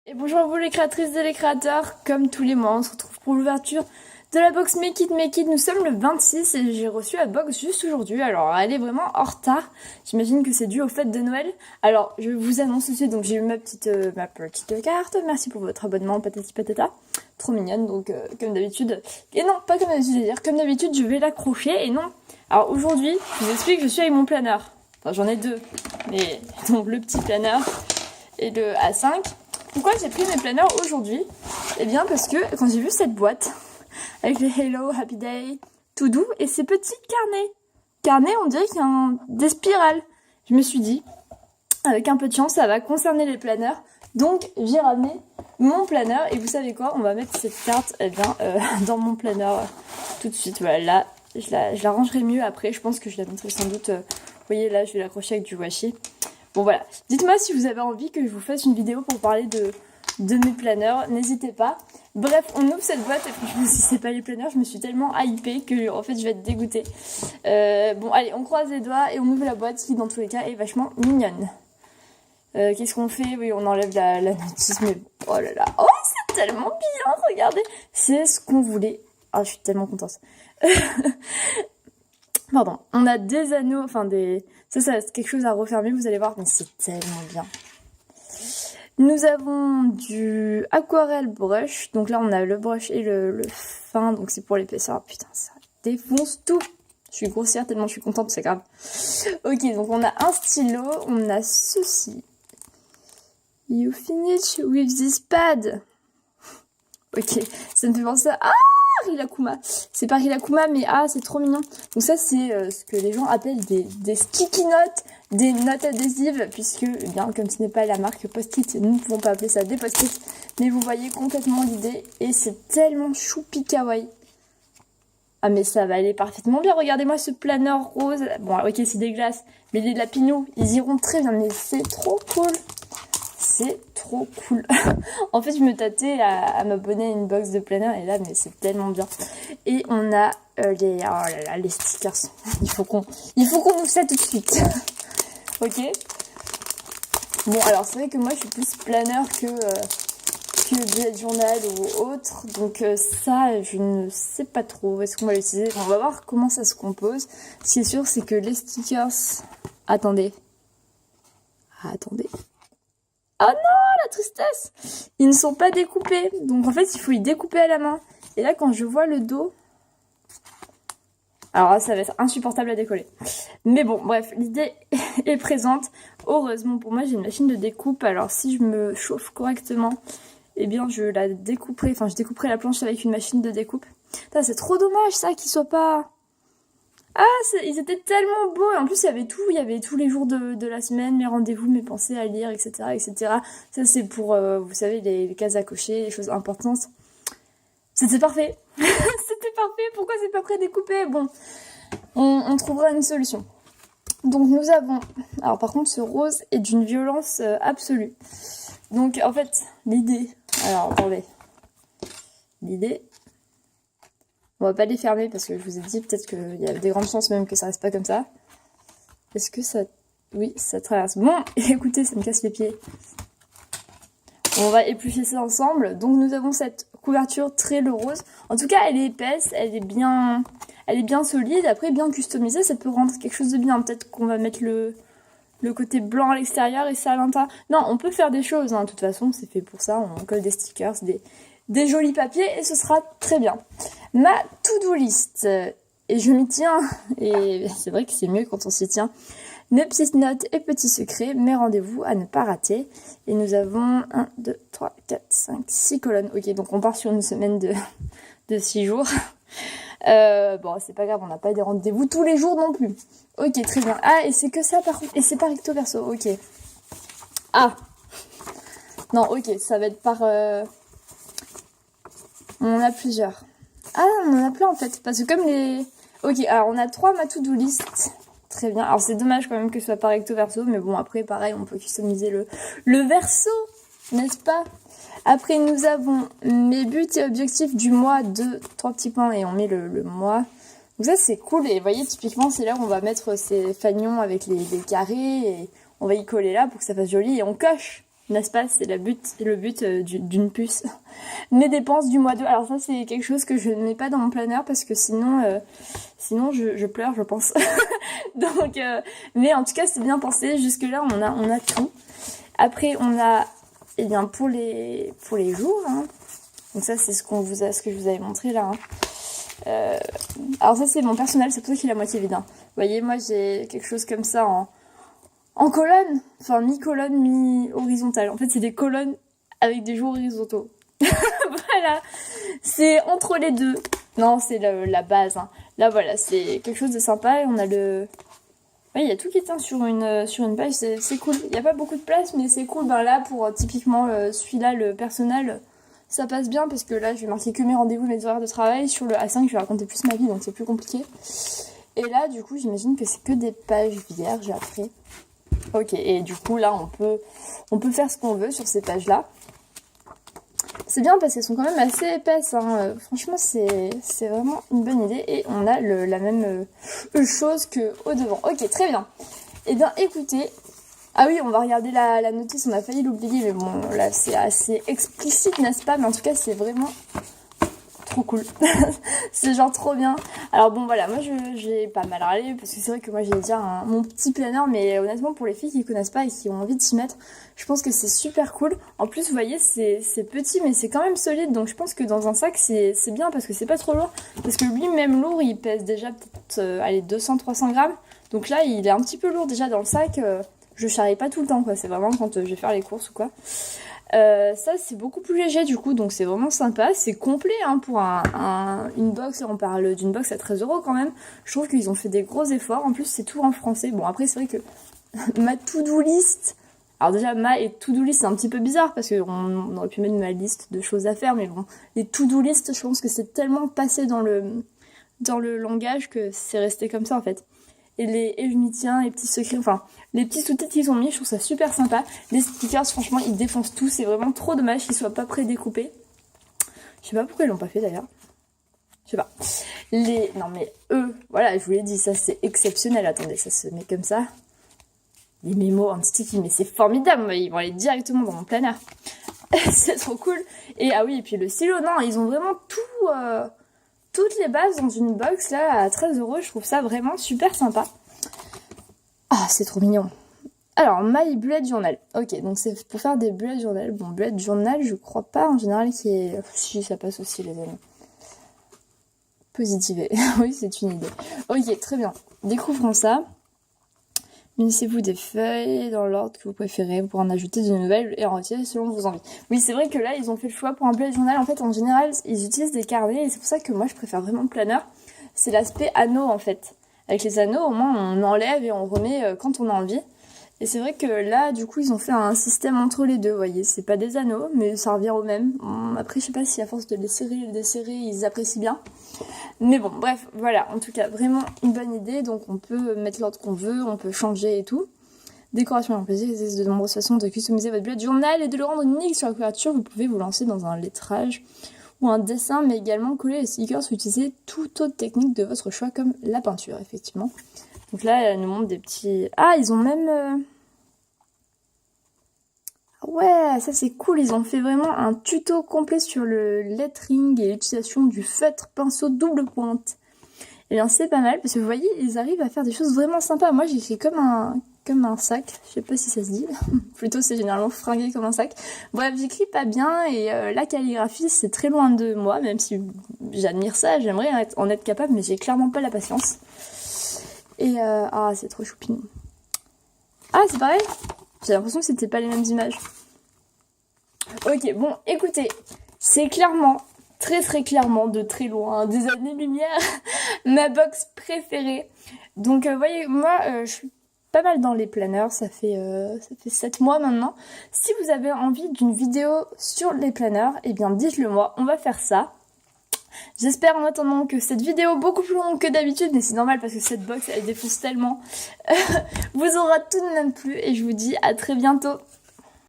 Et bonjour à vous les créatrices et les créateurs, comme tous les mois on se retrouve pour l'ouverture de la box Make It Make It. Nous sommes le 26 et j'ai reçu la box juste aujourd'hui, alors elle est vraiment en retard, j'imagine que c'est dû aux fêtes de Noël. Alors je vous annonce tout de suite, donc j'ai eu ma petite carte, merci pour votre abonnement patati patata, trop mignonne, donc comme d'habitude, et non pas comme d'habitude, c'est-à-dire comme d'habitude je vais l'accrocher et non. Alors aujourd'hui je vous explique, je suis avec mon planeur, enfin j'en ai deux, mais donc le petit planeur et le A5. Pourquoi j'ai pris mes planeurs aujourd'hui? Eh bien parce que quand j'ai vu cette boîte avec les Hello, Happy Day, tout doux et ces petits carnets, on dirait qu'il y a des spirales. Je me suis dit, avec un peu de chance, ça va concerner les planeurs. Donc j'ai ramené mon planeur et vous savez quoi? On va mettre cette carte dans mon planeur tout de suite. Voilà, là, je la rangerai mieux après. Je pense que je la mettrai sans doute. Vous voyez là, je vais l'accrocher avec du washi. Bon voilà, dites-moi si vous avez envie que je vous fasse une vidéo pour parler de mes planeurs, n'hésitez pas. Bref, on ouvre cette boîte et franchement si c'est pas les planeurs, je me suis tellement hypée que en fait je vais être dégoûtée. Bon allez, on croise les doigts et on ouvre la boîte qui dans tous les cas est vachement mignonne. Qu'est-ce qu'on fait? Oui, on enlève la notice, mais oh là là, oh c'est tellement bien, regardez, c'est ce qu'on voulait. Ah, je suis tellement contente. Pardon, on a des anneaux, enfin des... Ça c'est quelque chose à refermer, vous allez voir, mais c'est tellement bien. Nous avons du aquarelle brush, donc là on a le brush et le fin, donc c'est pour l'épaisseur. Putain, ça défonce tout. Je suis grossière tellement je suis contente, c'est grave. Ok, donc on a un stylo, on a ceci. You finish with this pad. Ok, ça me fait penser à... Rilakkuma. C'est pas Rilakkuma, mais c'est trop mignon. Donc ça, c'est ce que les gens appellent des sticky notes, des notes adhésives, puisque, eh bien, comme ce n'est pas la marque Post-it, nous ne pouvons pas appeler ça des Post-it, mais vous voyez complètement l'idée, et c'est tellement choupi kawaii. Ah, mais ça va aller parfaitement bien. Regardez-moi ce planeur rose. Bon, ok, c'est des glaces, mais les lapinous, ils iront très bien, mais c'est trop cool. C'est trop cool. En fait, je me tâtais à m'abonner à une box de planeur et là, mais c'est tellement bien. Et on a les stickers. Il faut qu'on ouvre ça tout de suite. Ok. Bon, alors c'est vrai que moi, je suis plus planeur que bullet journal ou autre. Donc ça, je ne sais pas trop. Est-ce qu'on va l'utiliser? On va voir comment ça se compose. Ce qui est sûr, c'est que les stickers... Attendez. Attendez. Oh non, la tristesse! Ils ne sont pas découpés. Donc en fait, il faut y découper à la main. Et là, quand je vois le dos... Alors là, ça va être insupportable à décoller. Mais bon, bref, l'idée est présente. Heureusement pour moi, j'ai une machine de découpe. Alors si je me chauffe correctement, eh bien je la découperai. Enfin, je découperai la planche avec une machine de découpe. Putain, c'est trop dommage ça qu'ils soient pas... ils étaient tellement beaux. Et en plus, il y avait tous les jours de la semaine, mes rendez-vous, mes pensées à lire, etc. etc. Ça, c'est pour, vous savez, les cases à cocher, les choses importantes. C'était parfait. C'était parfait. Pourquoi c'est pas prédécoupé? Bon, on trouvera une solution. Donc, nous avons... Alors, par contre, ce rose est d'une violence absolue. Donc, en fait, l'idée... Alors, attendez. L'idée... On va pas les fermer parce que je vous ai dit peut-être qu'il y a des grandes chances même que ça reste pas comme ça. Est-ce que ça... Oui, ça traverse. Bon, écoutez, ça me casse les pieds. On va éplucher ça ensemble. Donc nous avons cette couverture très le rose. En tout cas, elle est épaisse, elle est bien solide. Après, bien customisée, ça peut rendre quelque chose de bien. Peut-être qu'on va mettre le côté blanc à l'extérieur et ça à l'intérieur. Non, on peut faire des choses, hein. De toute façon, c'est fait pour ça. On colle des stickers, des jolis papiers et ce sera très bien. Ma to-do list, et je m'y tiens, et c'est vrai que c'est mieux quand on s'y tient. Mes petites notes et petits secrets, mes rendez-vous à ne pas rater. Et nous avons 1, 2, 3, 4, 5, 6 colonnes. Ok, donc on part sur une semaine de 6 jours. Bon, c'est pas grave, on n'a pas des rendez-vous tous les jours non plus. Ok, très bien. Ah, et c'est que ça par contre, et c'est pas recto verso, ok. Ah non, ok, ça va être par... On en a plusieurs. Ah, on en a plein en fait. Parce que comme les... Ok, alors on a 3 ma to-do list. Très bien. Alors c'est dommage quand même que ce soit pas recto verso. Mais bon, après pareil, on peut customiser le verso. N'est-ce pas? Après, nous avons mes buts et objectifs du mois de 3 petits points. Et on met le mois. Donc ça, c'est cool. Et vous voyez, typiquement, c'est là où on va mettre ces fanions avec les carrés. Et on va y coller là pour que ça fasse joli. Et on coche. n'est-ce pas? C'est le but d'une puce. Mes dépenses du mois 2. Alors ça, c'est quelque chose que je ne mets pas dans mon planeur parce que sinon je pleure, je pense. Donc, mais en tout cas, c'est bien pensé. Jusque-là, on a tout. Après, on a, eh bien, pour les jours, hein. Donc ça, c'est ce que je vous avais montré là, hein. Alors ça, c'est mon personnel, c'est pour ça qu'il est à moitié vide, hein. Vous voyez, moi, j'ai quelque chose comme ça en colonne, enfin mi-colonne, mi-horizontale. En fait, c'est des colonnes avec des jours horizontaux. Voilà, c'est entre les deux. Non, c'est la base, hein. Là, voilà, c'est quelque chose de sympa et on a le... Oui, il y a tout qui tient sur une page, c'est cool. Il n'y a pas beaucoup de place, mais c'est cool. Ben là, pour typiquement celui-là, le personnel, ça passe bien parce que là, je vais marquer que mes rendez-vous, mes horaires de travail. Sur le A5, je vais raconter plus ma vie, donc c'est plus compliqué. Et là, du coup, j'imagine que c'est que des pages vierges après. Ok, et du coup, là, on peut faire ce qu'on veut sur ces pages-là. C'est bien parce qu'elles sont quand même assez épaisses, hein. Franchement, c'est vraiment une bonne idée. Et on a la même chose qu'au devant. Ok, très bien. Eh bien, écoutez. Ah oui, on va regarder la notice, on a failli l'oublier, mais bon, là, c'est assez explicite, n'est-ce pas? Mais en tout cas, c'est vraiment trop cool. C'est genre trop bien. Alors bon, voilà, moi, j'ai pas mal râlé, parce que c'est vrai que moi, j'ai déjà mon petit planeur, mais honnêtement, pour les filles qui connaissent pas et qui ont envie de s'y mettre, je pense que c'est super cool. En plus, vous voyez, c'est petit, mais c'est quand même solide, donc je pense que dans un sac, c'est bien, parce que c'est pas trop lourd. Parce que lui, même lourd, il pèse déjà peut-être, allez, 200-300 grammes. Donc là, il est un petit peu lourd déjà dans le sac. Je charrie pas tout le temps, quoi. C'est vraiment quand je vais faire les courses ou quoi. Ça, c'est beaucoup plus léger du coup, donc c'est vraiment sympa. C'est complet, hein, pour une box. Là, on parle d'une box à 13 € quand même. Je trouve qu'ils ont fait des gros efforts. En plus, c'est tout en français. Bon, après, c'est vrai que ma to-do list... Alors déjà, ma et to-do list, c'est un petit peu bizarre parce qu'on aurait pu mettre ma liste de choses à faire. Mais bon, les to-do list, je pense que c'est tellement passé dans le langage que c'est resté comme ça, en fait. Et je m'y tiens, les petits secrets, enfin, les petits sous-titres qu'ils ont mis, je trouve ça super sympa. Les stickers, franchement, ils défoncent tout. C'est vraiment trop dommage qu'ils soient pas prédécoupés. Je sais pas pourquoi ils l'ont pas fait d'ailleurs. Je sais pas. Non mais eux, voilà, je vous l'ai dit, ça c'est exceptionnel. Attendez, ça se met comme ça. Les mémos en sticky, mais c'est formidable. Ils vont aller directement dans mon planeur. C'est trop cool. Et ah oui, et puis le stylo, non, ils ont vraiment tout... toutes les bases dans une box là à 13 €, je trouve ça vraiment super sympa. Ah, c'est trop mignon. Alors, my bullet journal. Ok, donc c'est pour faire des bullet journal. Bon, bullet journal, je crois pas en général qui est... Si, ça passe aussi les amis. Positiver. Oui, c'est une idée. Ok, très bien. Découvrons ça. Munissez-vous des feuilles dans l'ordre que vous préférez pour en ajouter de nouvelles et en retirer selon vos envies. Oui, c'est vrai que là, ils ont fait le choix pour un bullet journal. En fait, en général, ils utilisent des carnets et c'est pour ça que moi, je préfère vraiment le planeur. C'est l'aspect anneau, en fait. Avec les anneaux, au moins, on enlève et on remet quand on a envie. Et c'est vrai que là, du coup, ils ont fait un système entre les deux, vous voyez. C'est pas des anneaux, mais ça revient au même. Après, je sais pas si à force de les serrer et les desserrer, ils apprécient bien. Mais bon, bref, voilà. En tout cas, vraiment une bonne idée. Donc, on peut mettre l'ordre qu'on veut, on peut changer et tout. Décoration et en plaisir, il existe de nombreuses façons de customiser votre bullet journal et de le rendre unique sur la couverture. Vous pouvez vous lancer dans un lettrage ou un dessin, mais également coller les stickers ou utiliser toute autre technique de votre choix, comme la peinture, effectivement. Donc là, elle nous montre des petits... Ah, ils ont même... Ouais, ça c'est cool, ils ont fait vraiment un tuto complet sur le lettering et l'utilisation du feutre pinceau double pointe. Et bien c'est pas mal, parce que vous voyez, ils arrivent à faire des choses vraiment sympas. Moi j'écris comme un sac, je sais pas si ça se dit, plutôt c'est généralement fringué comme un sac. Bref, j'écris pas bien et la calligraphie c'est très loin de moi, même si j'admire ça, j'aimerais en être capable, mais j'ai clairement pas la patience. Et ah, c'est trop choupinou. Ah, c'est pareil? J'ai l'impression que c'était pas les mêmes images. Ok, bon, écoutez, c'est clairement, très très clairement, de très loin, des années-lumière, ma box préférée. Donc, voyez, moi, je suis pas mal dans les planeurs, ça fait 7 mois maintenant. Si vous avez envie d'une vidéo sur les planeurs, eh bien, dites-le moi, on va faire ça. J'espère en attendant que cette vidéo, beaucoup plus longue que d'habitude, mais c'est normal parce que cette box, elle défonce tellement, vous aura tout de même plu et je vous dis à très bientôt.